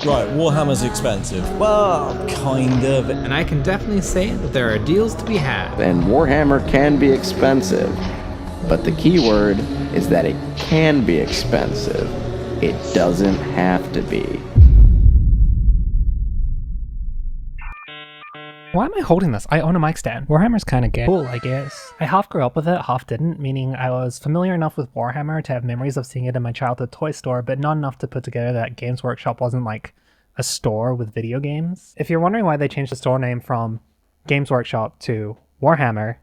Right, Warhammer's expensive. Well, kind of. And I can definitely say that there are deals to be had. And Warhammer can be expensive, but the key word is that it can be expensive. It doesn't have to be. Why am I holding this? I own a mic stand. Warhammer's kinda gay. Cool, I guess. I half grew up with it, half didn't, meaning I was familiar enough with Warhammer to have memories of seeing it in my childhood toy store, but not enough to put together that Games Workshop wasn't like a store with video games. If you're wondering why they changed the store name from Games Workshop to Warhammer,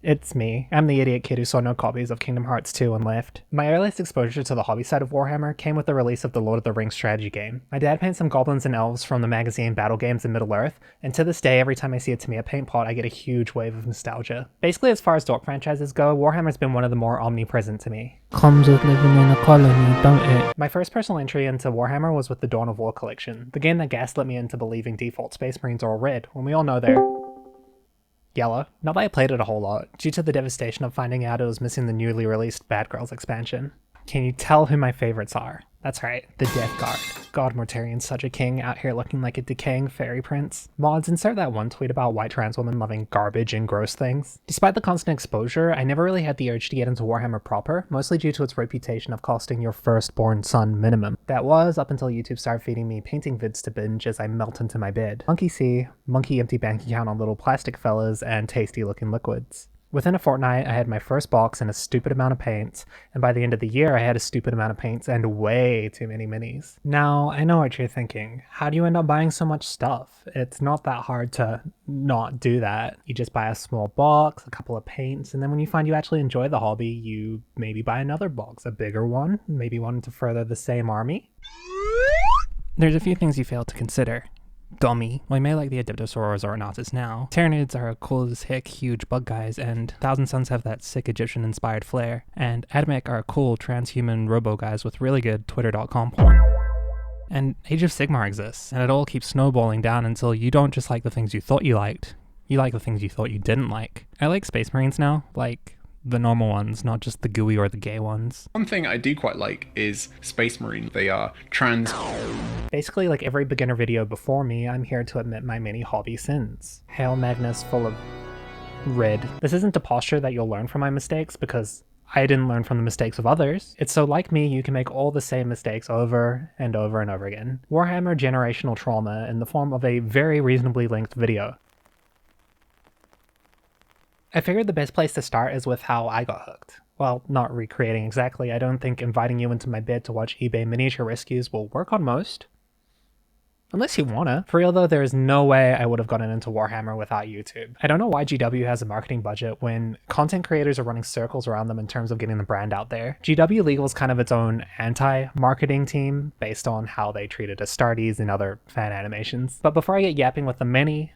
it's me. I'm the idiot kid who saw no copies of Kingdom Hearts 2 and left. My earliest exposure to the hobby side of Warhammer came with the release of the Lord of the Rings strategy game. My dad paints some goblins and elves from the magazine Battle Games in Middle-earth, and to this day, every time I see a Tamiya paint pot, I get a huge wave of nostalgia. Basically, as far as Dork franchises go, Warhammer's been one of the more omnipresent to me. Comes with living in a colony, don't it? My first personal entry into Warhammer was with the Dawn of War collection, the game that gaslit me into believing default Space Marines are all red, when we all know they're yellow. Not that I played it a whole lot, due to the devastation of finding out it was missing the newly released Bad Girls expansion. Can you tell who my favorites are? That's right, the Death Guard. God, Mortarian's such a king, out here looking like a decaying fairy prince. Mods, insert that one tweet about white trans women loving garbage and gross things. Despite the constant exposure, I never really had the urge to get into Warhammer proper, mostly due to its reputation of costing your firstborn son minimum. That was up until YouTube started feeding me painting vids to binge as I melt into my bed. Monkey see, monkey empty bank account on little plastic fellas, and tasty looking liquids. Within a fortnight, I had my first box and a stupid amount of paints, and by the end of the year, I had a stupid amount of paints and way too many minis. Now, I know what you're thinking. How do you end up buying so much stuff? It's not that hard to not do that. You just buy a small box, a couple of paints, and then when you find you actually enjoy the hobby, you maybe buy another box, a bigger one, maybe one to further the same army. There's a few things you fail to consider. Dummy. Well, you may like the Adeptosaurs or Arnatas now. Tyranids are cool as heck, huge bug guys, and Thousand Suns have that sick Egyptian-inspired flair. And Adamic are cool transhuman robo guys with really good Twitter.com porn. And Age of Sigmar exists, and it all keeps snowballing down until you don't just like the things you thought you liked. You like the things you thought you didn't like. I like Space Marines now, like the normal ones, not just the gooey or the gay ones. One thing I do quite like is Space Marine. They are trans. Basically, like every beginner video before me, I'm here to admit my many hobby sins. Hail Magnus full of red. This isn't to posture that you'll learn from my mistakes, because I didn't learn from the mistakes of others. It's so like me, you can make all the same mistakes over and over and over again. Warhammer generational trauma in the form of a very reasonably length video. I figured the best place to start is with how I got hooked. Well, not recreating exactly. I don't think inviting you into my bed to watch eBay miniature rescues will work on most. Unless you wanna. For real though, there is no way I would have gotten into Warhammer without YouTube. I don't know why GW has a marketing budget when content creators are running circles around them in terms of getting the brand out there. GW Legal is kind of its own anti-marketing team based on how they treated Astartes and other fan animations. But before I get yapping with the many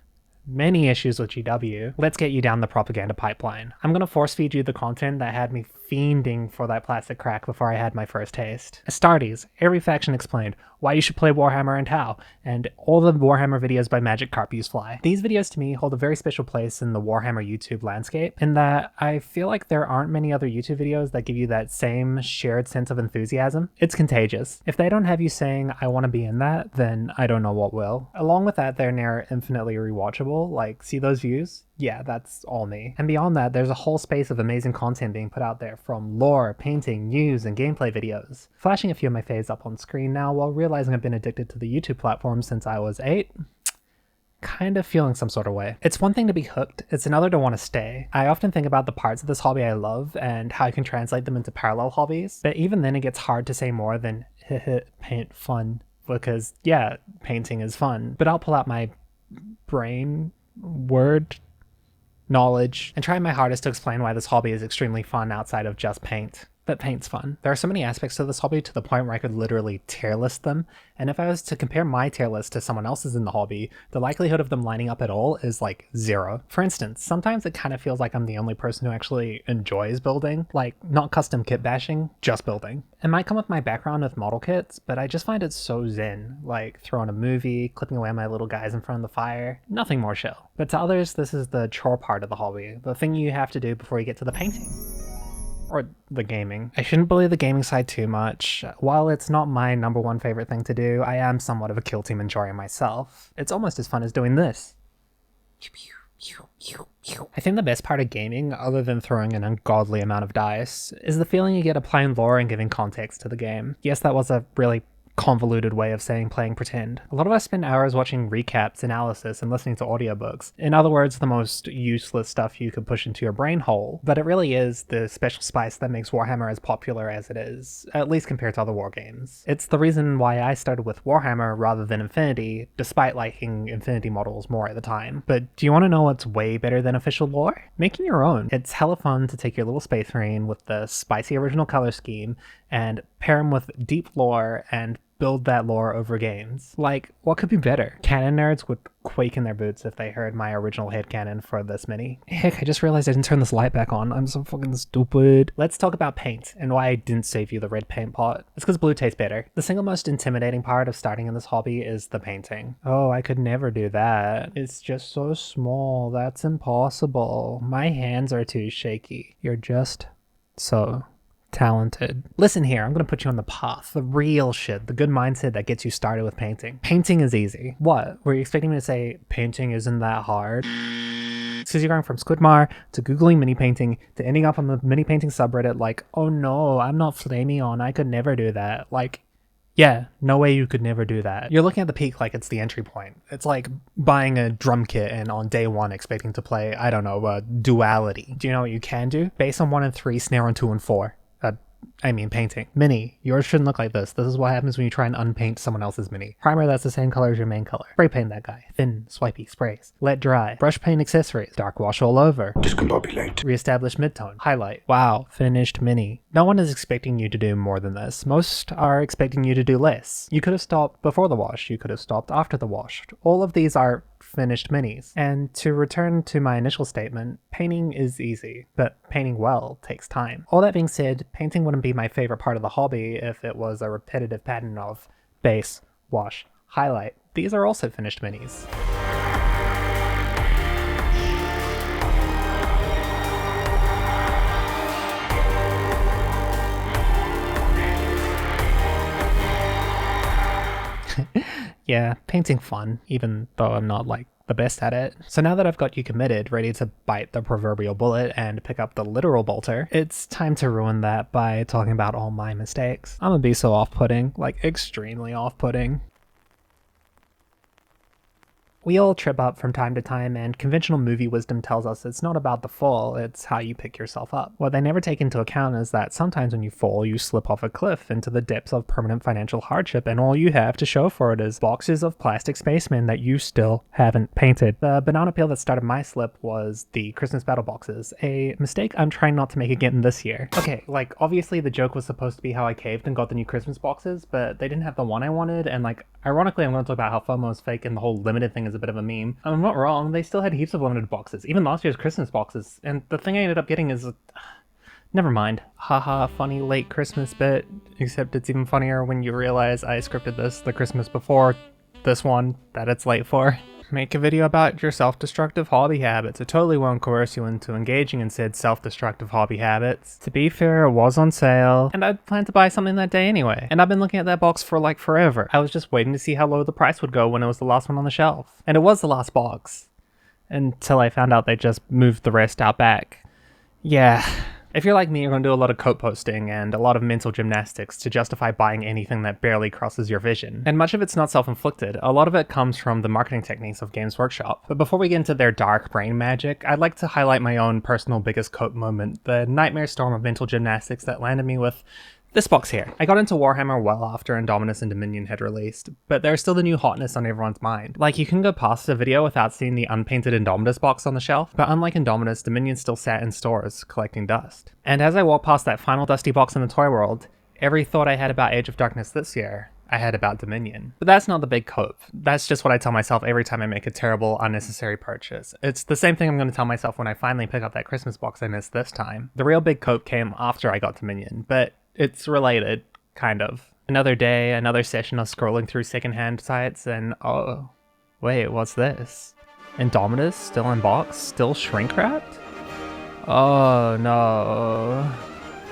issues with GW, let's get you down the propaganda pipeline. I'm gonna force feed you the content that had me fiending for that plastic crack before I had my first taste. Astartes, every faction explained, why you should play Warhammer and how, and all the Warhammer videos by Magic Carp Use Fly. These videos to me hold a very special place in the Warhammer YouTube landscape, in that I feel like there aren't many other YouTube videos that give you that same shared sense of enthusiasm. It's contagious. If they don't have you saying, I want to be in that, then I don't know what will. Along with that, they're near infinitely rewatchable, like, see those views? Yeah, that's all me. And beyond that, there's a whole space of amazing content being put out there, from lore, painting, news, and gameplay videos. Flashing a few of my faves up on screen now while realizing I've been addicted to the YouTube platform since I was 8. Kind of feeling some sort of way. It's one thing to be hooked, it's another to want to stay. I often think about the parts of this hobby I love and how I can translate them into parallel hobbies, but even then it gets hard to say more than paint fun, because yeah, painting is fun, but I'll pull out my brain, word, knowledge, and try my hardest to explain why this hobby is extremely fun outside of just paint. But paint's fun. There are so many aspects to this hobby to the point where I could literally tier list them, and if I was to compare my tier list to someone else's in the hobby, the likelihood of them lining up at all is like 0. For instance, sometimes it kind of feels like I'm the only person who actually enjoys building, like not custom kit bashing, just building. It might come with my background with model kits, but I just find it so zen, like throwing a movie, clipping away my little guys in front of the fire, nothing more chill. But to others, this is the chore part of the hobby, the thing you have to do before you get to the painting. or the gaming. I shouldn't bully the gaming side too much. While it's not my #1 favorite thing to do, I am somewhat of a kill team enjoyer myself. It's almost as fun as doing this. I think the best part of gaming, other than throwing an ungodly amount of dice, is the feeling you get applying lore and giving context to the game. Yes, that was a really convoluted way of saying playing pretend. A lot of us spend hours watching recaps, analysis, and listening to audiobooks. In other words, the most useless stuff you could push into your brain hole. But it really is the special spice that makes Warhammer as popular as it is, at least compared to other war games. It's the reason why I started with Warhammer rather than Infinity, despite liking Infinity models more at the time. But do you want to know what's way better than official lore? Making your own. It's hella fun to take your little Space Marine with the spicy original color scheme and pair him with deep lore and build that lore over games. Like, what could be better? Canon nerds would quake in their boots if they heard my original headcanon for this mini. Heck, I just realized I didn't turn this light back on. I'm so fucking stupid. Let's talk about paint and why I didn't save you the red paint pot. It's because blue tastes better. The single most intimidating part of starting in this hobby is the painting. Oh, I could never do that. It's just so small. That's impossible. My hands are too shaky. You're just so talented. Listen here, I'm gonna put you on the path, the real shit, the good mindset that gets you started with painting. Painting is easy. What? Were you expecting me to say painting isn't that hard? Because you're going from Squidmar to Googling mini painting to ending up on the mini painting subreddit like, oh no, I'm not Flameon, I could never do that. Like, yeah, no way you could never do that. You're looking at the peak like it's the entry point. It's like buying a drum kit and on day 1 expecting to play, I don't know, duality. Do you know what you can do? Bass on 1 and 3, snare on 2 and 4. Painting. Mini, yours shouldn't look like this. This is what happens when you try and unpaint someone else's mini. Primer that's the same color as your main color. Spray paint that guy. Thin, swipey sprays. Let dry. Brush paint accessories. Dark wash all over. Discombobulate. Reestablish midtone. Highlight. Wow, finished mini. No one is expecting you to do more than this. Most are expecting you to do less. You could have stopped before the wash. You could have stopped after the wash. All of these are finished minis. And to return to my initial statement, painting is easy, but painting well takes time. All that being said, painting wouldn't be my favorite part of the hobby if it was a repetitive pattern of base, wash, highlight. These are also finished minis. Yeah, painting fun, even though I'm not like the best at it. So now that I've got you committed, ready to bite the proverbial bullet and pick up the literal bolter, it's time to ruin that by talking about all my mistakes. I'm gonna be so off-putting, like extremely off-putting. We all trip up from time to time, and conventional movie wisdom tells us it's not about the fall, it's how you pick yourself up. What they never take into account is that sometimes when you fall, you slip off a cliff into the depths of permanent financial hardship, and all you have to show for it is boxes of plastic spacemen that you still haven't painted. The banana peel that started my slip was the Christmas battle boxes, a mistake I'm trying not to make again this year. Okay, like obviously the joke was supposed to be how I caved and got the new Christmas boxes, but they didn't have the one I wanted, and like ironically I'm going to talk about how FOMO is fake and the whole limited thing is a bit of a meme. I'm not wrong, they still had heaps of limited boxes, even last year's Christmas boxes, and the thing I ended up getting is... never mind. Haha, funny late Christmas bit, except it's even funnier when you realize I scripted this the Christmas before this one that it's late for. Make a video about your self-destructive hobby habits. It totally won't coerce you into engaging in said self-destructive hobby habits. To be fair, it was on sale, and I'd planned to buy something that day anyway. And I've been looking at that box for like forever. I was just waiting to see how low the price would go when it was the last one on the shelf. And it was the last box. Until I found out they just moved the rest out back. Yeah. If you're like me, you're going to do a lot of coat posting and a lot of mental gymnastics to justify buying anything that barely crosses your vision. And much of it's not self-inflicted. A lot of it comes from the marketing techniques of Games Workshop. But before we get into their dark brain magic, I'd like to highlight my own personal biggest coat moment, the nightmare storm of mental gymnastics that landed me with this box here. I got into Warhammer well after Indominus and Dominion had released, but there's still the new hotness on everyone's mind. Like, you can go past the video without seeing the unpainted Indominus box on the shelf, but unlike Indominus, Dominion still sat in stores, collecting dust. And as I walked past that final dusty box in the toy world, every thought I had about Age of Darkness this year, I had about Dominion. But that's not the big cope. That's just what I tell myself every time I make a terrible, unnecessary purchase. It's the same thing I'm going to tell myself when I finally pick up that Christmas box I missed this time. The real big cope came after I got Dominion, but it's related, kind of. Another day, another session of scrolling through secondhand sites, and oh, wait, what's this? Indominus, still in box, still shrink wrapped? Oh no.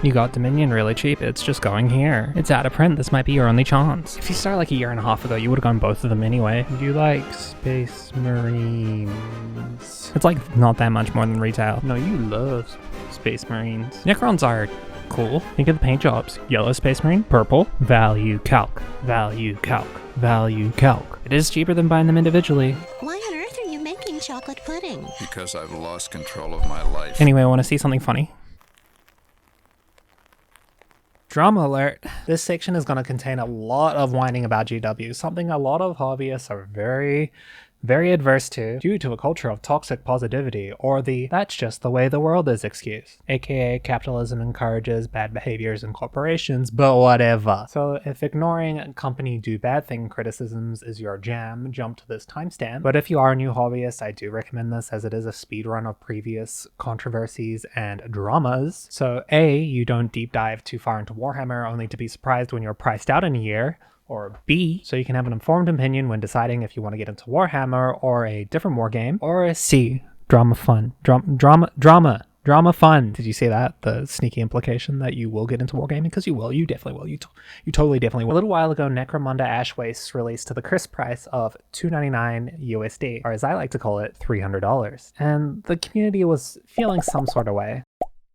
You got Dominion really cheap, it's just going here. It's out of print, this might be your only chance. If you started like a year and a half ago, you would have gone both of them anyway. Do you like Space Marines? It's like not that much more than retail. No, you love Space Marines. Necrons are cool. Think of the paint jobs. Yellow Space Marine, purple, value calc, value calc, value calc. It is cheaper than buying them individually. Why on earth are you making chocolate pudding? Because I've lost control of my life. Anyway, want to see something funny? Drama alert. This section is going to contain a lot of whining about GW, something a lot of hobbyists are very adverse to due to a culture of toxic positivity, or the "that's just the way the world is" excuse, aka capitalism encourages bad behaviors in corporations, but whatever. So if ignoring company do bad thing criticisms is your jam, jump to this timestamp. But if you are a new hobbyist, I do recommend this, as it is a speedrun of previous controversies and dramas. So A, you don't deep dive too far into Warhammer only to be surprised when you're priced out in a year, or B, so you can have an informed opinion when deciding if you want to get into Warhammer or a different wargame, or C, drama fun. Drama fun. Did you see that? The sneaky implication that you will get into wargaming? Because you will. You definitely will. You totally definitely will. A little while ago, Necromunda Ashwaste released to the crisp price of $299 USD, or as I like to call it, $300. And the community was feeling some sort of way.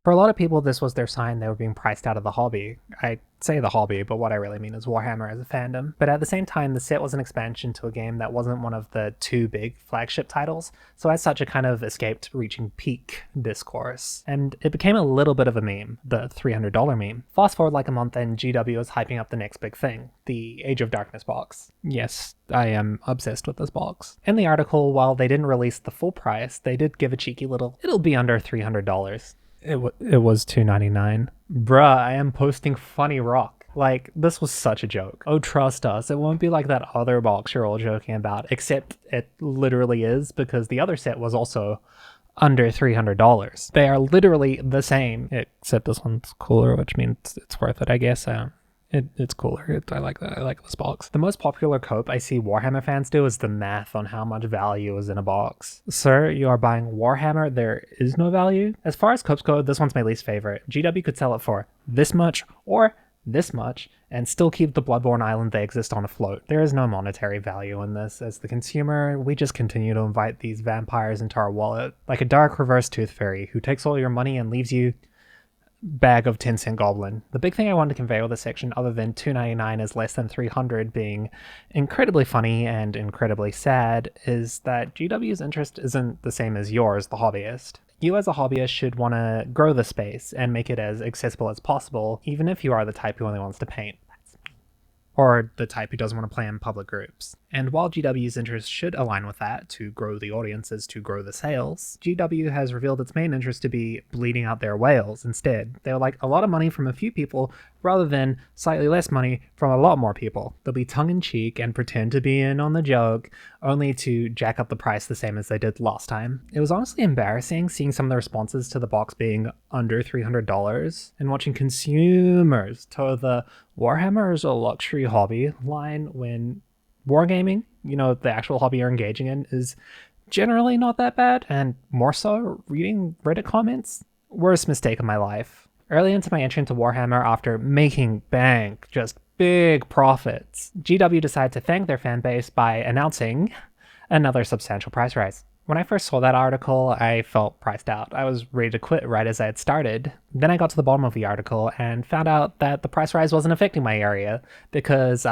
For a lot of people, this was their sign they were being priced out of the hobby. I say the hobby, but what I really mean is Warhammer as a fandom. But at the same time, the set was an expansion to a game that wasn't one of the two big flagship titles, so as such it kind of escaped reaching peak discourse. And it became a little bit of a meme, the $300 meme. Fast forward like a month and GW is hyping up the next big thing, the Age of Darkness box. Yes, I am obsessed with this box. In the article, while they didn't release the full price, they did give a cheeky little, it'll be under $300. It was $299. Bruh, I am posting funny rock. Like, this was such a joke. Oh, trust us, it won't be like that other box you're all joking about, except it literally is, because the other set was also under $300. They are literally the same, except this one's cooler, which means it's worth it, I guess. It's cooler. I like that. I like this box. The most popular cope I see Warhammer fans do is the math on how much value is in a box. Sir, you are buying Warhammer, there is no value? As far as copes go, this one's my least favorite. GW could sell it for this much or this much and still keep the Bloodborne island they exist on afloat. There is no monetary value in this. As the consumer, we just continue to invite these vampires into our wallet, like a dark reverse tooth fairy who takes all your money and leaves you bag of 10-cent goblin. The big thing I wanted to convey with this section, other than $299 is less than $300 being incredibly funny and incredibly sad, is that GW's interest isn't the same as yours, the hobbyist. You as a hobbyist should want to grow the space and make it as accessible as possible, even if you are the type who only wants to paint. Or the type who doesn't want to play in public groups. And while GW's interests should align with that, to grow the audiences, to grow the sales, GW has revealed its main interest to be bleeding out their whales instead. They'll like a lot of money from a few people, rather than slightly less money from a lot more people. They'll be tongue-in-cheek and pretend to be in on the joke, only to jack up the price the same as they did last time. It was honestly embarrassing seeing some of the responses to the box being under $300, and watching consumers toe the "Warhammer is a luxury hobby" line when wargaming, you know, the actual hobby you're engaging in, is generally not that bad, and more so, reading Reddit comments, worst mistake of my life. Early into my entry into Warhammer, after making bank, just big profits, GW decided to thank their fan base by announcing another substantial price rise. When I first saw that article, I felt priced out. I was ready to quit right as I had started. Then I got to the bottom of the article and found out that the price rise wasn't affecting my area, because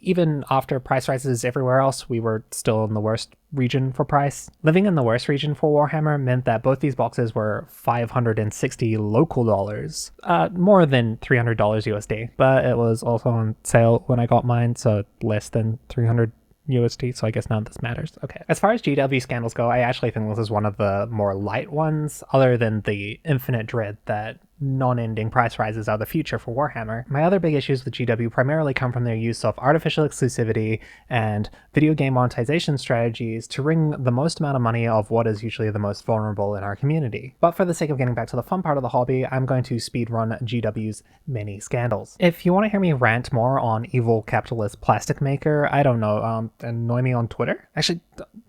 even after price rises everywhere else, we were still in the worst region for price. Living in the worst region for Warhammer meant that both these boxes were $560 local dollars, more than $300 USD, but it was also on sale when I got mine, so less than $300 USD, so I guess none of this matters. Okay. As far as GW scandals go, I actually think this is one of the more light ones, other than the infinite dread that non-ending price rises are the future for Warhammer. My other big issues with GW primarily come from their use of artificial exclusivity and video game monetization strategies to wring the most amount of money of what is usually the most vulnerable in our community. But for the sake of getting back to the fun part of the hobby, I'm going to speedrun GW's many scandals. If you want to hear me rant more on evil capitalist plastic maker, I don't know, annoy me on Twitter? Actually,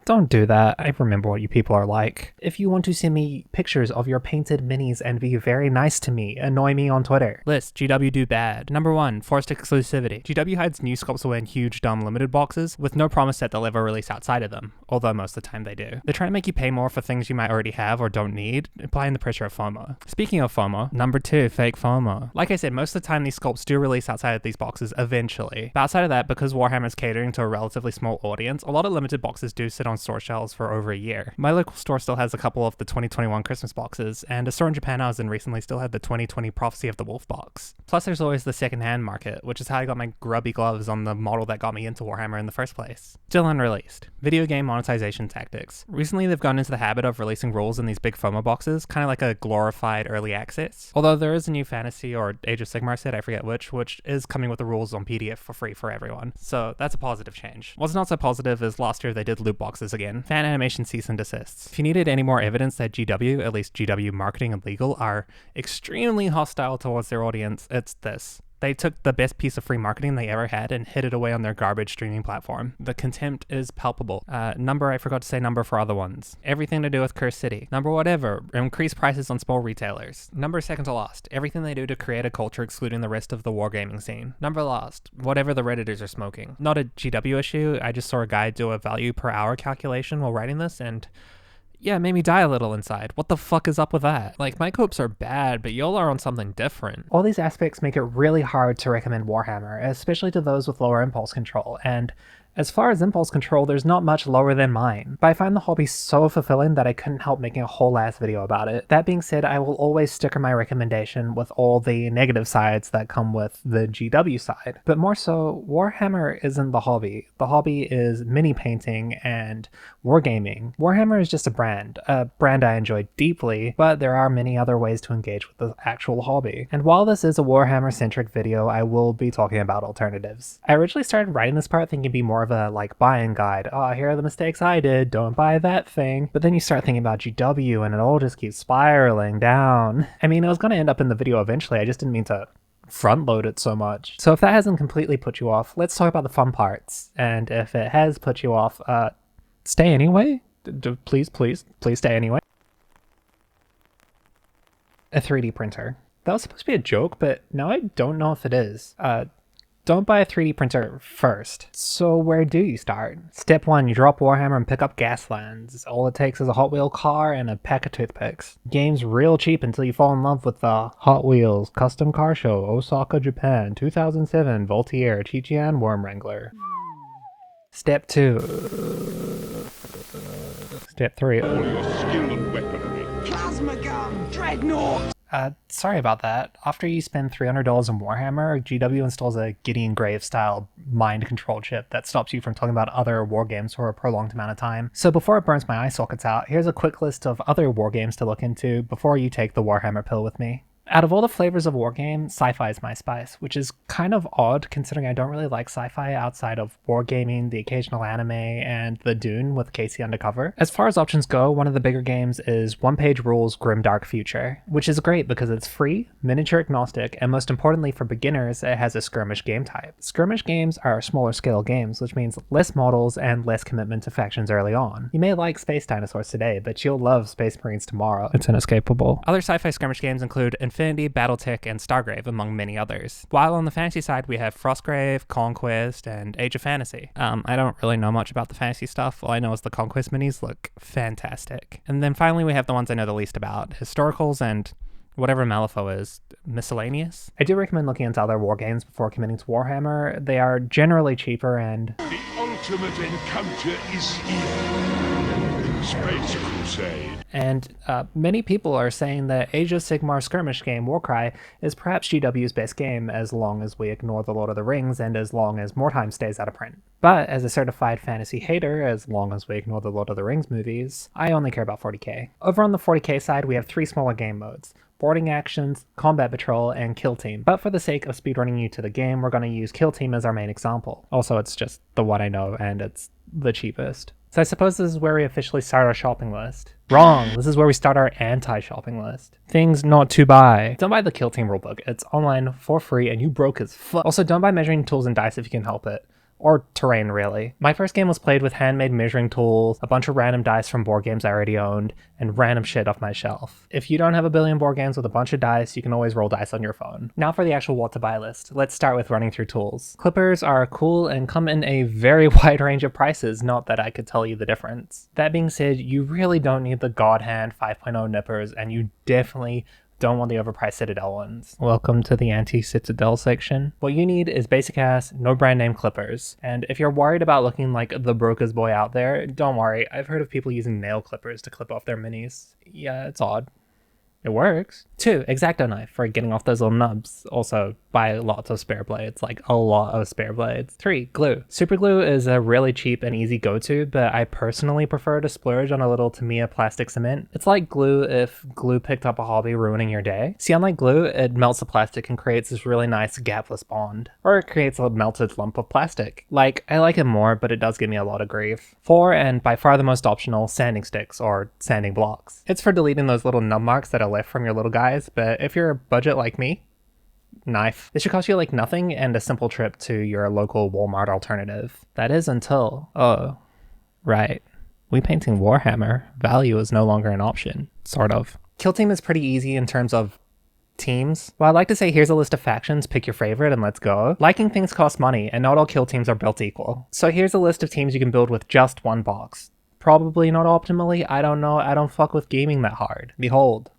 Don't do that. I remember what you people are like. If you want to send me pictures of your painted minis and be very nice to me, annoy me on Twitter. List GW do bad. Number 1, forced exclusivity. GW hides new sculpts away in huge, dumb limited boxes with no promise that they'll ever release outside of them, although most of the time they do. They're trying to make you pay more for things you might already have or don't need, implying the pressure of FOMO. Speaking of FOMO, number 2, fake FOMO. Like I said, most of the time these sculpts do release outside of these boxes eventually. But outside of that, because Warhammer is catering to a relatively small audience, a lot of limited boxes do sit on store shelves for over a year. My local store still has a couple of the 2021 Christmas boxes, and a store in Japan I was in recently still had the 2020 Prophecy of the Wolf box. Plus there's always the secondhand market, which is how I got my grubby gloves on the model that got me into Warhammer in the first place. Still unreleased. Video game monetization tactics. Recently they've gone into the habit of releasing rules in these big FOMO boxes, kind of like a glorified early access. Although there is a new Fantasy or Age of Sigmar set, I forget which is coming with the rules on PDF for free for everyone. So that's a positive change. What's not so positive is last year they did loot boxes again. Fan animation cease and desists. If you needed any more evidence that GW, at least GW marketing and legal, are extremely hostile towards their audience, it's this. They took the best piece of free marketing they ever had and hid it away on their garbage streaming platform. The contempt is palpable. I forgot to say number for other ones. Everything to do with Curse City. Number whatever, increase prices on small retailers. Number second to last, everything they do to create a culture excluding the rest of the wargaming scene. Number last, whatever the Redditors are smoking. Not a GW issue, I just saw a guy do a value per hour calculation while writing this, and yeah, it made me die a little inside. What the fuck is up with that? Like, my copes are bad, but y'all are on something different. All these aspects make it really hard to recommend Warhammer, especially to those with lower impulse control, and as far as impulse control, there's not much lower than mine, but I find the hobby so fulfilling that I couldn't help making a whole ass video about it. That being said, I will always sticker my recommendation with all the negative sides that come with the GW side. But more so, Warhammer isn't the hobby. The hobby is mini painting and wargaming. Warhammer is just a brand I enjoy deeply, but there are many other ways to engage with the actual hobby. And while this is a Warhammer-centric video, I will be talking about alternatives. I originally started writing this part thinking it'd be more of a buying guide. Oh, here are the mistakes I did, don't buy that thing. But then you start thinking about GW and it all just keeps spiraling down. I mean, it was going to end up in the video eventually, I just didn't mean to front load it so much. So if that hasn't completely put you off, let's talk about the fun parts. And if it has put you off, stay anyway. Please stay anyway. A 3D printer. That was supposed to be a joke, but now I don't know if it is. Don't buy a 3D printer first. So where do you start? Step 1, you drop Warhammer and pick up Gaslands. All it takes is a Hot Wheel car and a pack of toothpicks. Game's real cheap until you fall in love with the Hot Wheels Custom Car Show, Osaka, Japan, 2007, Voltier, Chichian Worm Wrangler. Step 2. Step 3. Plasma gun! Dreadnought! Sorry about that. After you spend $300 on Warhammer, GW installs a Gideon Grave style mind control chip that stops you from talking about other war games for a prolonged amount of time. So before it burns my eye sockets out, here's a quick list of other war games to look into before you take the Warhammer pill with me. Out of all the flavors of wargame, sci-fi is my spice, which is kind of odd considering I don't really like sci-fi outside of wargaming, the occasional anime, and the Dune with Casey Undercover. As far as options go, one of the bigger games is One Page Rules Grimdark Future, which is great because it's free, miniature agnostic, and most importantly for beginners, it has a skirmish game type. Skirmish games are smaller scale games, which means less models and less commitment to factions early on. You may like Space Dinosaurs today, but you'll love Space Marines tomorrow. It's inescapable. Other sci-fi skirmish games include Infinity, Battletech, and Stargrave, among many others. While on the fantasy side, we have Frostgrave, Conquest, and Age of Fantasy. I don't really know much about the fantasy stuff. All I know is the Conquest minis look fantastic. And then finally, we have the ones I know the least about, Historicals and whatever Malifaux is, miscellaneous. I do recommend looking into other war games before committing to Warhammer. They are generally cheaper and the ultimate encounter is here. Space Crusade. And many people are saying that Age of Sigmar skirmish game Warcry is perhaps GW's best game as long as we ignore the Lord of the Rings and as long as Mordheim stays out of print. But as a certified fantasy hater, as long as we ignore the Lord of the Rings movies, I only care about 40k. Over on the 40k side, we have 3 smaller game modes: boarding actions, combat patrol, and kill team. But for the sake of speedrunning you to the game, we're going to use kill team as our main example. Also, it's just the one I know and it's the cheapest. So I suppose this is where we officially start our shopping list. Wrong! This is where we start our anti-shopping list. Things not to buy. Don't buy the Kill Team rulebook. It's online for free and you broke as fuck. Also, don't buy measuring tools and dice if you can help it. or terrain really. My first game was played with handmade measuring tools, a bunch of random dice from board games I already owned, and random shit off my shelf. If you don't have a billion board games with a bunch of dice, you can always roll dice on your phone. Now for the actual what to buy list. Let's start with running through tools. Clippers are cool and come in a very wide range of prices, not that I could tell you the difference. That being said, you really don't need the God Hand 5.0 nippers, and you definitely don't want the overpriced Citadel ones. Welcome to the anti-Citadel section. What you need is basic ass, no brand name clippers. And if you're worried about looking like the broker's boy out there, don't worry. I've heard of people using nail clippers to clip off their minis. Yeah, it's odd. It works. 2, X-Acto knife for getting off those little nubs. Also, buy lots of spare blades, like a lot of spare blades. 3, glue. Super glue is a really cheap and easy go-to, but I personally prefer to splurge on a little Tamiya plastic cement. It's like glue if glue picked up a hobby ruining your day. See, unlike glue, it melts the plastic and creates this really nice gapless bond. Or it creates a melted lump of plastic. Like, I like it more, but it does give me a lot of grief. 4, and by far the most optional, sanding sticks, or sanding blocks. It's for deleting those little nub marks that are left from your little guys, but if you're a budget like me, knife. This should cost you like nothing and a simple trip to your local Walmart alternative. That is until, oh, right. We painting Warhammer. Value is no longer an option. Sort of. Kill team is pretty easy in terms of teams. Well, I'd like to say here's a list of factions, pick your favorite and let's go. Liking things costs money and not all kill teams are built equal. So here's a list of teams you can build with just one box. Probably not optimally, I don't know, I don't fuck with gaming that hard. Behold.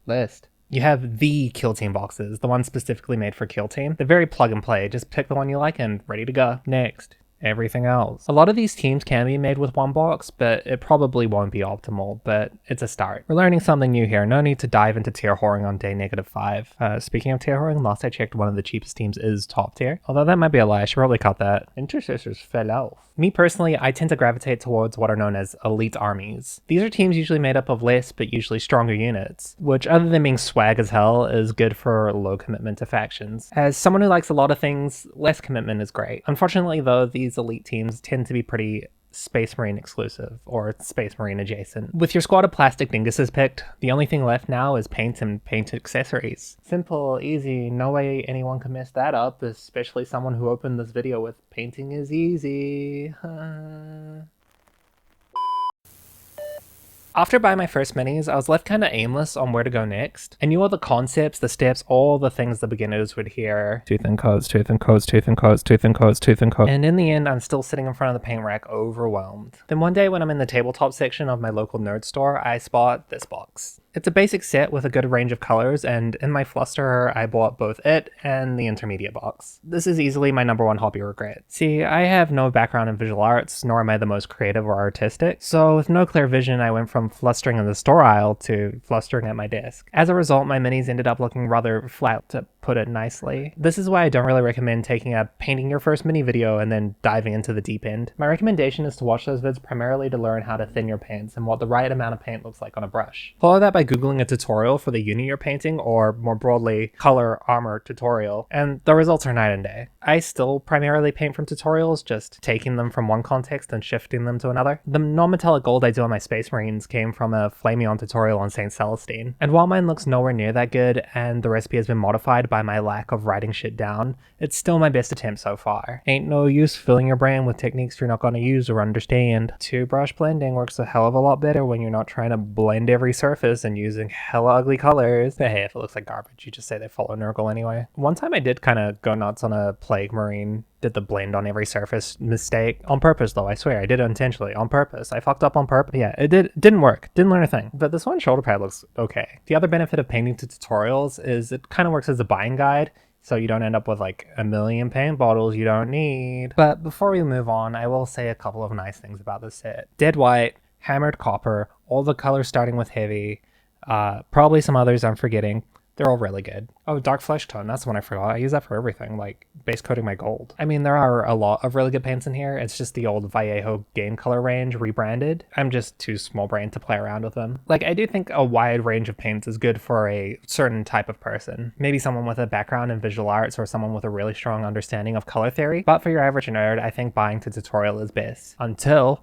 List. You have the kill team boxes, the ones specifically made for kill team. They're very plug and play, just pick the one you like and ready to go. Next. Everything else. A lot of these teams can be made with one box, but it probably won't be optimal, but it's a start. We're learning something new here, no need to dive into tier whoring on day -5. Speaking of tier whoring, last I checked one of the cheapest teams is top tier, although that might be a lie, I should probably cut that. Intercessors fell off. Me personally, I tend to gravitate towards what are known as elite armies. These are teams usually made up of less but usually stronger units, which other than being swag as hell is good for low commitment to factions. As someone who likes a lot of things, less commitment is great. Unfortunately though, these elite teams tend to be pretty Space Marine exclusive, or Space Marine adjacent. With your squad of plastic dinguses picked, the only thing left now is paint and paint accessories. Simple, easy, no way anyone can mess that up, especially someone who opened this video with painting is easy. After buying my first minis, I was left kind of aimless on where to go next. I knew all the concepts, the steps, all the things the beginners would hear. Tooth and codes, tooth and codes, tooth and codes, tooth and codes, tooth and codes. And in the end, I'm still sitting in front of the paint rack overwhelmed. Then one day when I'm in the tabletop section of my local nerd store, I spot this box. It's a basic set with a good range of colors, and in my fluster, I bought both it and the intermediate box. This is easily my #1 hobby regret. See, I have no background in visual arts, nor am I the most creative or artistic, so with no clear vision, I went from flustering in the store aisle to flustering at my desk. As a result, my minis ended up looking rather flat, to put it nicely. This is why I don't really recommend taking a painting your first mini video and then diving into the deep end. My recommendation is to watch those vids primarily to learn how to thin your paints and what the right amount of paint looks like on a brush. Follow that by Googling a tutorial for the unit you're painting, or more broadly, color armor tutorial, and the results are night and day. I still primarily paint from tutorials, just taking them from one context and shifting them to another. The non-metallic gold I do on my Space Marines came from a Flameon tutorial on St. Celestine, and while mine looks nowhere near that good, and the recipe has been modified by my lack of writing shit down, it's still my best attempt so far. Ain't no use filling your brain with techniques you're not gonna use or understand. Two-brush blending works a hell of a lot better when you're not trying to blend every surface and using hella ugly colors. But hey, if it looks like garbage, you just say they follow Nurgle anyway. One time I did kind of go nuts on a Plague Marine, did the blend on every surface mistake. On purpose though, I swear, I did it intentionally, on purpose. I fucked up on purpose. Yeah, it didn't work, didn't learn a thing. But this one shoulder pad looks okay. The other benefit of painting to tutorials is it kind of works as a buying guide, so you don't end up with like a million paint bottles you don't need. But before we move on, I will say a couple of nice things about this set. Dead white, hammered copper, all the colors starting with heavy, probably some others I'm forgetting. They're all really good. Oh, dark flesh tone, that's the one I forgot. I use that for everything, like base coating my gold. I mean, there are a lot of really good paints in here. It's just the old Vallejo game color range rebranded. I'm just too small brained to play around with them. Like, I do think a wide range of paints is good for a certain type of person. Maybe someone with a background in visual arts or someone with a really strong understanding of color theory. But for your average nerd, I think buying to tutorial is best. Until...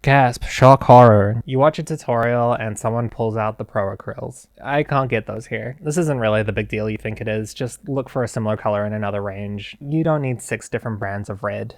gasp, shock horror. You watch a tutorial and someone pulls out the pro acryls. I can't get those here. This isn't really the big deal you think it is. Just look for a similar color in another range. You don't need 6 different brands of red.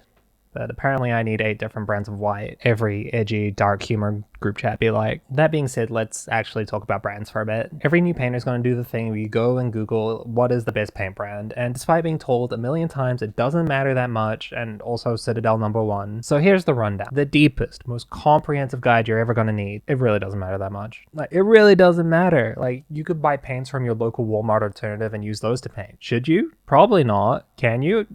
but apparently I need 8 different brands of white. Every edgy, dark humor group chat be like. That being said, let's actually talk about brands for a bit. Every new painter is going to do the thing where you go and Google what is the best paint brand, and despite being told a million times it doesn't matter that much, and also Citadel #1. So here's the rundown. The deepest, most comprehensive guide you're ever going to need. It really doesn't matter that much. Like, it really doesn't matter. Like, you could buy paints from your local Walmart alternative and use those to paint. Should you? Probably not. Can you?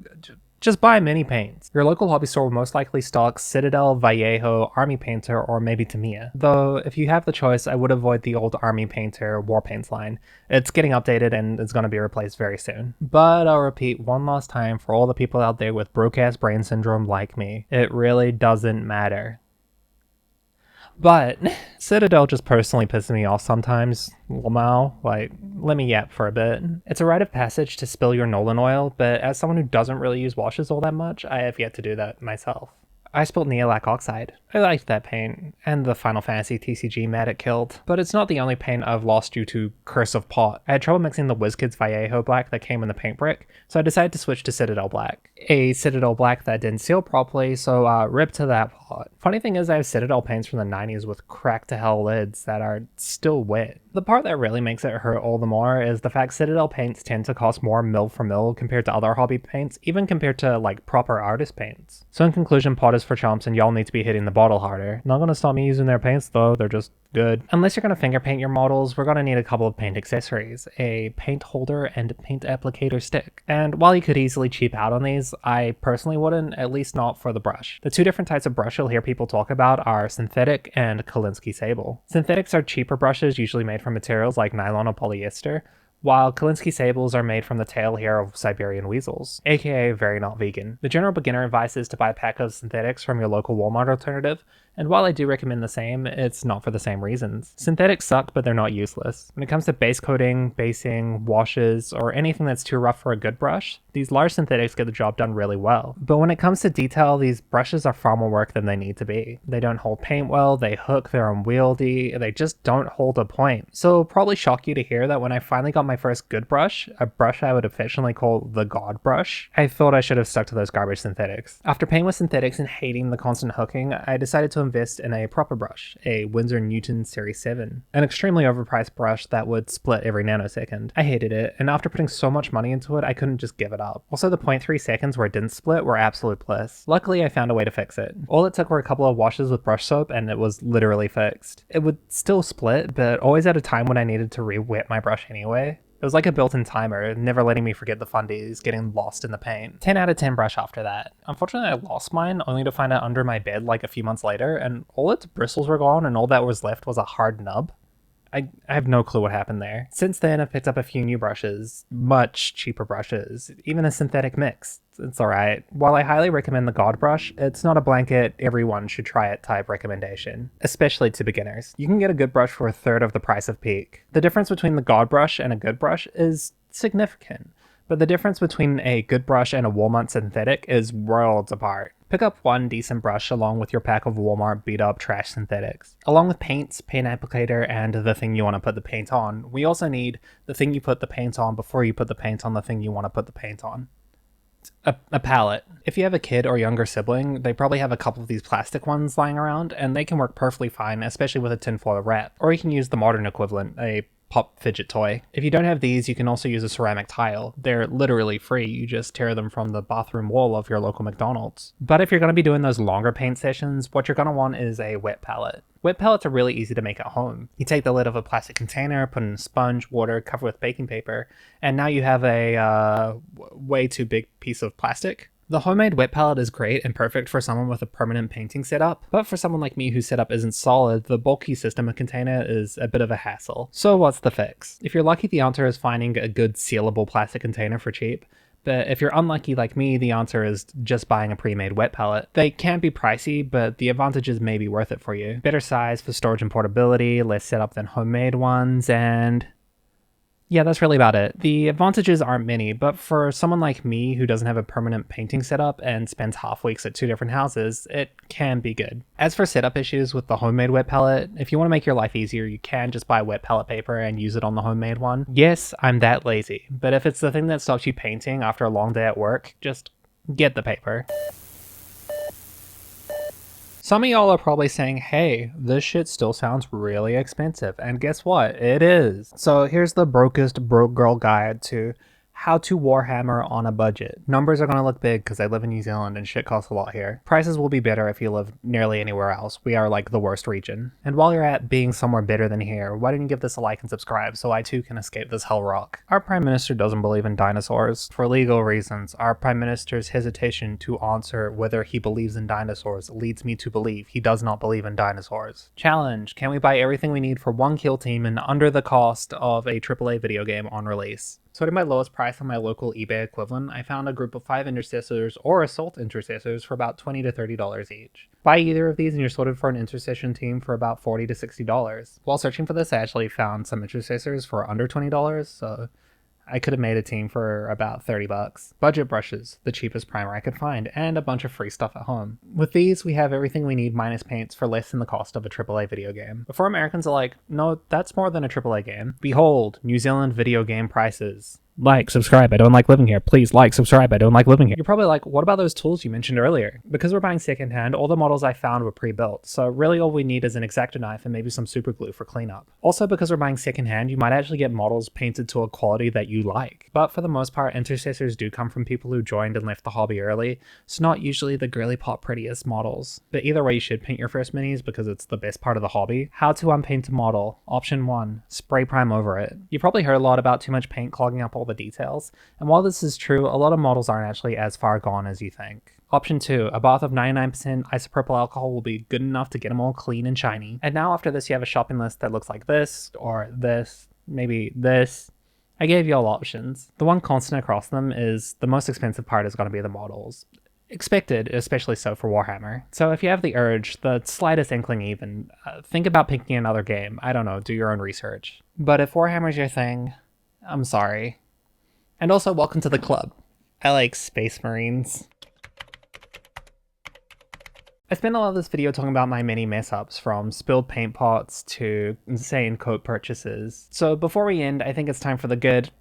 Just buy mini paints. Your local hobby store will most likely stock Citadel, Vallejo, Army Painter, or maybe Tamiya. Though, if you have the choice, I would avoid the old Army Painter War Paints line. It's getting updated and it's going to be replaced very soon. But I'll repeat one last time for all the people out there with broke-ass brain syndrome like me. It really doesn't matter. But Citadel just personally pisses me off sometimes. Lamau, like, let me yap for a bit. It's a rite of passage to spill your Nolan oil, but as someone who doesn't really use washes all that much, I have yet to do that myself. I spilled Neolac Oxide. I liked that paint, and the Final Fantasy TCG mat it killed. But it's not the only paint I've lost due to Curse of Pot. I had trouble mixing the WizKids Vallejo Black that came in the paint brick, so I decided to switch to Citadel Black. A Citadel Black that didn't seal properly, so rip to that pot. Funny thing is I have Citadel paints from the 90s with cracked to hell lids that are still wet. The part that really makes it hurt all the more is the fact Citadel paints tend to cost more mil for mil compared to other hobby paints, even compared to like proper artist paints. So in conclusion, pot is for chumps and y'all need to be hitting the bottle harder. Not gonna stop me using their paints though, they're just good. Unless you're gonna finger paint your models, we're gonna need a couple of paint accessories, a paint holder and paint applicator stick. And while you could easily cheap out on these, I personally wouldn't, at least not for the brush. The two different types of brush you'll hear people talk about are synthetic and Kolinsky Sable. Synthetics are cheaper brushes usually made from materials like nylon or polyester, while Kolinsky Sables are made from the tail hair of Siberian weasels, aka very not vegan. The general beginner advice is to buy a pack of synthetics from your local Walmart alternative, and while I do recommend the same, it's not for the same reasons. Synthetics suck, but they're not useless. When it comes to base coating, basing, washes, or anything that's too rough for a good brush, these large synthetics get the job done really well. But when it comes to detail, these brushes are far more work than they need to be. They don't hold paint well, they hook, they're unwieldy, they just don't hold a point. So it'll probably shock you to hear that when I finally got my first good brush, a brush I would affectionately call the God brush, I thought I should have stuck to those garbage synthetics. After playing with synthetics and hating the constant hooking, I decided to invest in a proper brush, a Winsor Newton Series 7. An extremely overpriced brush that would split every nanosecond. I hated it, and after putting so much money into it, I couldn't just give it up. Also, the 0.3 seconds where it didn't split were absolute bliss. Luckily, I found a way to fix it. All it took were a couple of washes with brush soap, and it was literally fixed. It would still split, but always at a time when I needed to re-wet my brush anyway. It was like a built-in timer, never letting me forget the fundies, getting lost in the paint. 10 out of 10 brush after that. Unfortunately, I lost mine, only to find it under my bed like a few months later, and all its bristles were gone and all that was left was a hard nub. I have no clue what happened there. Since then, I've picked up a few new brushes, much cheaper brushes, even a synthetic mix. It's alright. While I highly recommend the God brush, it's not a blanket everyone should try it type recommendation, especially to beginners. You can get a good brush for a third of the price of Peak. The difference between the God brush and a good brush is significant, but the difference between a good brush and a Walmart synthetic is worlds apart. Pick up one decent brush along with your pack of Walmart beat up trash synthetics. Along with paints, paint applicator, and the thing you want to put the paint on, we also need the thing you put the paint on before you put the paint on the thing you want to put the paint on. A palette. If you have a kid or younger sibling, they probably have a couple of these plastic ones lying around, and they can work perfectly fine, especially with a tinfoil wrap. Or you can use the modern equivalent, a pop fidget toy. If you don't have these, you can also use a ceramic tile. They're literally free, you just tear them from the bathroom wall of your local McDonald's. But if you're going to be doing those longer paint sessions, what you're going to want is a wet palette. Wet palettes are really easy to make at home. You take the lid of a plastic container, put in a sponge, water, cover with baking paper, and now you have a way too big piece of plastic. The homemade wet palette is great and perfect for someone with a permanent painting setup, but for someone like me whose setup isn't solid, the bulky system container is a bit of a hassle. So what's the fix? If you're lucky, the answer is finding a good sealable plastic container for cheap. But if you're unlucky like me, the answer is just buying a pre-made wet palette. They can be pricey, but the advantages may be worth it for you. Better size for storage and portability, less setup than homemade ones, and yeah, that's really about it. The advantages aren't many, but for someone like me who doesn't have a permanent painting setup and spends half weeks at 2 different houses, it can be good. As for setup issues with the homemade wet palette, if you want to make your life easier, you can just buy wet palette paper and use it on the homemade one. Yes, I'm that lazy, but if it's the thing that stops you painting after a long day at work, just get the paper. Some of y'all are probably saying, hey, this shit still sounds really expensive. And guess what? It is. So here's the brokest broke girl guide to how to Warhammer on a budget. Numbers are going to look big because I live in New Zealand and shit costs a lot here. Prices will be better if you live nearly anywhere else. We are like the worst region. And while you're at being somewhere better than here, why don't you give this a like and subscribe so I too can escape this hell rock? Our Prime Minister doesn't believe in dinosaurs. For legal reasons, our Prime Minister's hesitation to answer whether he believes in dinosaurs leads me to believe he does not believe in dinosaurs. Challenge: can we buy everything we need for one kill team and under the cost of a AAA video game on release? So at my lowest price on my local eBay equivalent, I found a group of 5 intercessors or assault intercessors for about $20 to $30 each. Buy either of these and you're sorted for an intercession team for about $40 to $60. While searching for this, I actually found some intercessors for under $20, so I could have made a team for about 30 bucks. Budget brushes, the cheapest primer I could find, and a bunch of free stuff at home. With these, we have everything we need minus paints for less than the cost of a AAA video game. Before Americans are like, no, that's more than a AAA game. Behold, New Zealand video game prices. Like, subscribe, I don't like living here. Please like, subscribe, I don't like living here. You're probably like, what about those tools you mentioned earlier? Because we're buying secondhand, all the models I found were pre-built, so really all we need is an X-Acto knife and maybe some super glue for cleanup. Also, because we're buying secondhand, you might actually get models painted to a quality that you like. But for the most part, intercessors do come from people who joined and left the hobby early, so not usually the girly pop prettiest models. But either way, you should paint your first minis because it's the best part of the hobby. How to unpaint a model. Option 1, spray prime over it. You probably heard a lot about too much paint clogging up all the details, and while this is true, a lot of models aren't actually as far gone as you think. Option 2, a bath of 99% isopropyl alcohol will be good enough to get them all clean and shiny. And now after this you have a shopping list that looks like this, or this, maybe this. I gave you all options. The one constant across them is the most expensive part is going to be the models. Expected, especially so for Warhammer. So if you have the urge, the slightest inkling even, think about picking another game. I don't know, do your own research. But if Warhammer's your thing, I'm sorry. And also, welcome to the club. I like Space Marines. I spent a lot of this video talking about my many mess-ups, from spilled paint pots to insane coat purchases. So before we end, I think it's time for the good,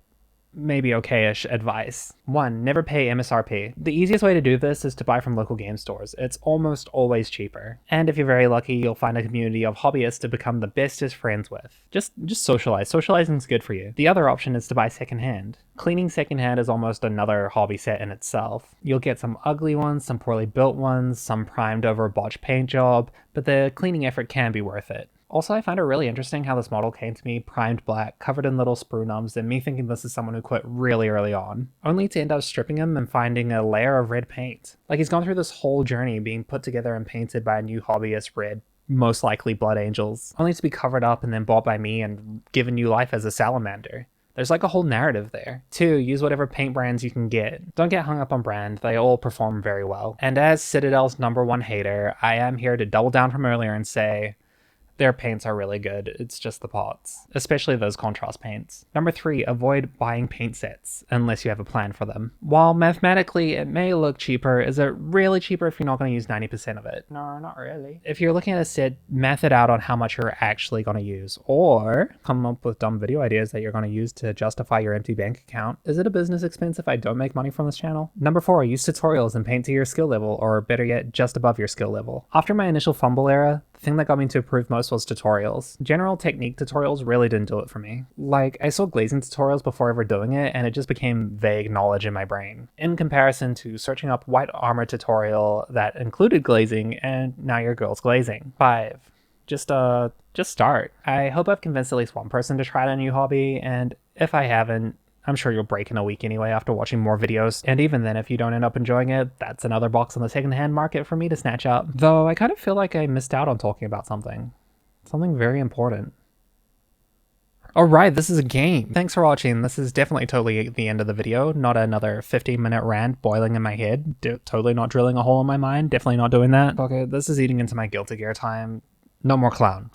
maybe okay-ish advice. 1, never pay MSRP. The easiest way to do this is to buy from local game stores. It's almost always cheaper. And if you're very lucky, you'll find a community of hobbyists to become the bestest friends with. Just socialize. Socializing's good for you. The other option is to buy secondhand. Cleaning secondhand is almost another hobby set in itself. You'll get some ugly ones, some poorly built ones, some primed over botched paint job, but the cleaning effort can be worth it. Also, I found it really interesting how this model came to me primed black, covered in little sprue nubs, and me thinking this is someone who quit really early on, only to end up stripping him and finding a layer of red paint. Like, he's gone through this whole journey being put together and painted by a new hobbyist red, most likely Blood Angels, only to be covered up and then bought by me and given new life as a salamander. There's like a whole narrative there. 2, use whatever paint brands you can get. Don't get hung up on brand, they all perform very well. And as Citadel's #1 hater, I am here to double down from earlier and say, their paints are really good, it's just the pots, especially those contrast paints. 3, avoid buying paint sets, unless you have a plan for them. While mathematically it may look cheaper, is it really cheaper if you're not going to use 90% of it? No, not really. If you're looking at a set, math it out on how much you're actually going to use, or come up with dumb video ideas that you're going to use to justify your empty bank account. Is it a business expense if I don't make money from this channel? 4, use tutorials and paint to your skill level, or better yet, just above your skill level. After my initial fumble era, the thing that got me to improve most was tutorials. General technique tutorials really didn't do it for me. Like, I saw glazing tutorials before ever doing it, and it just became vague knowledge in my brain, in comparison to searching up white armor tutorial that included glazing, and now your girl's glazing. 5, just start. I hope I've convinced at least one person to try out a new hobby, and if I haven't, I'm sure you'll break in a week anyway after watching more videos, and even then if you don't end up enjoying it, that's another box on the secondhand market for me to snatch up. Though I kind of feel like I missed out on talking about something very important. Alright, this is a game. Thanks for watching. This is definitely totally the end of the video, not another 15-minute rant boiling in my head. Totally not drilling a hole in my mind, definitely not doing that. Okay, this is eating into my Guilty Gear time. No more clown.